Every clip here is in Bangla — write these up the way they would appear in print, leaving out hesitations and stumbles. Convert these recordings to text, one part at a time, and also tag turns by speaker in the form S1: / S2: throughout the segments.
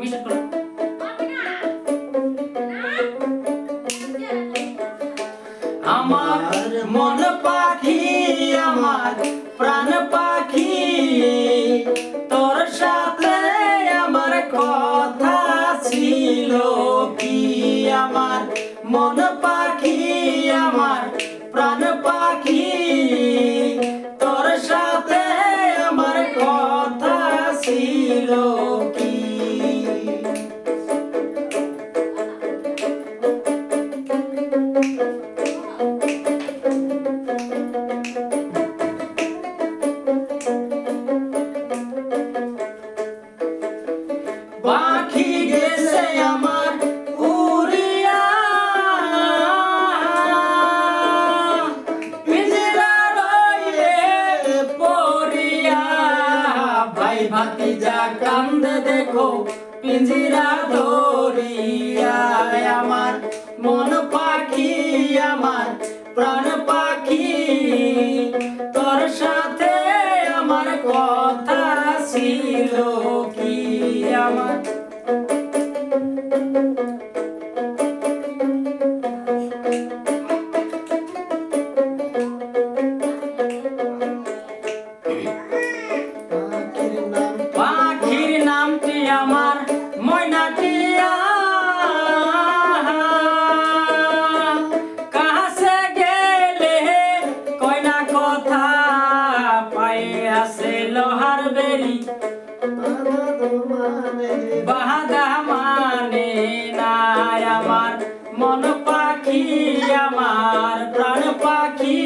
S1: বিশ্বাস করো। আমার মন পাখি, আমার প্রাণ পাখি, তোর সাথে আমার কথা ছিল কি। আমার মন পাখি, আমার প্রাণ পাখি, তোর সাথে আমার কথা ছিল কি। পাখি গেছে আমার উড়িয়া, পিঞ্জরা রইলে পড়িয়া। ভাই ভাতিজা কান্দে দেখো পিঞ্জরা ধরিয়া। আমার মন পাখি, আমার প্রাণ পাখি, তোর সাথে আমার কথা ছিল কি। আমার পাখির নামটি আমার ময়নাটিয়া। কাছে গেলে কয়না কথা পাই আছে লোহার বেরি, বাধা মানে নাই। আমার মন পাখি, আমার প্রাণ পাখি,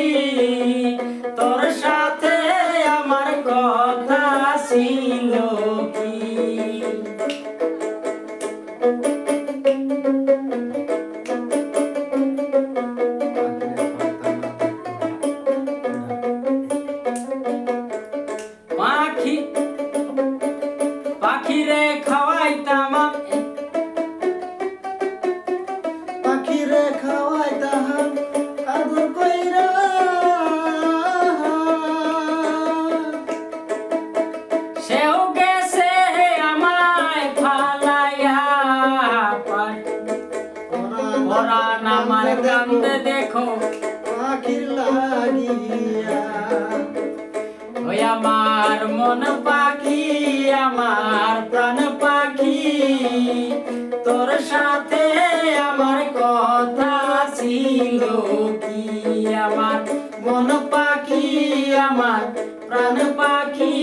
S1: তোর সাথে আমার কথা ছিল কি। পাখি পাখিরে খাওয়াইতাম,
S2: পাখিরে খাওয়াইতাম আদর কইরা।
S1: সেও গেছে আমায় ফালাইয়া। পরাণ আমার কান্দে দেখো
S2: পাখির লাগিয়া।
S1: ওই আমার মন পাখি, আমার প্রাণ পাখি, তোর সাথে আমার কথা ছিল কি। আমার মন পাখি, আমার প্রাণ পাখি,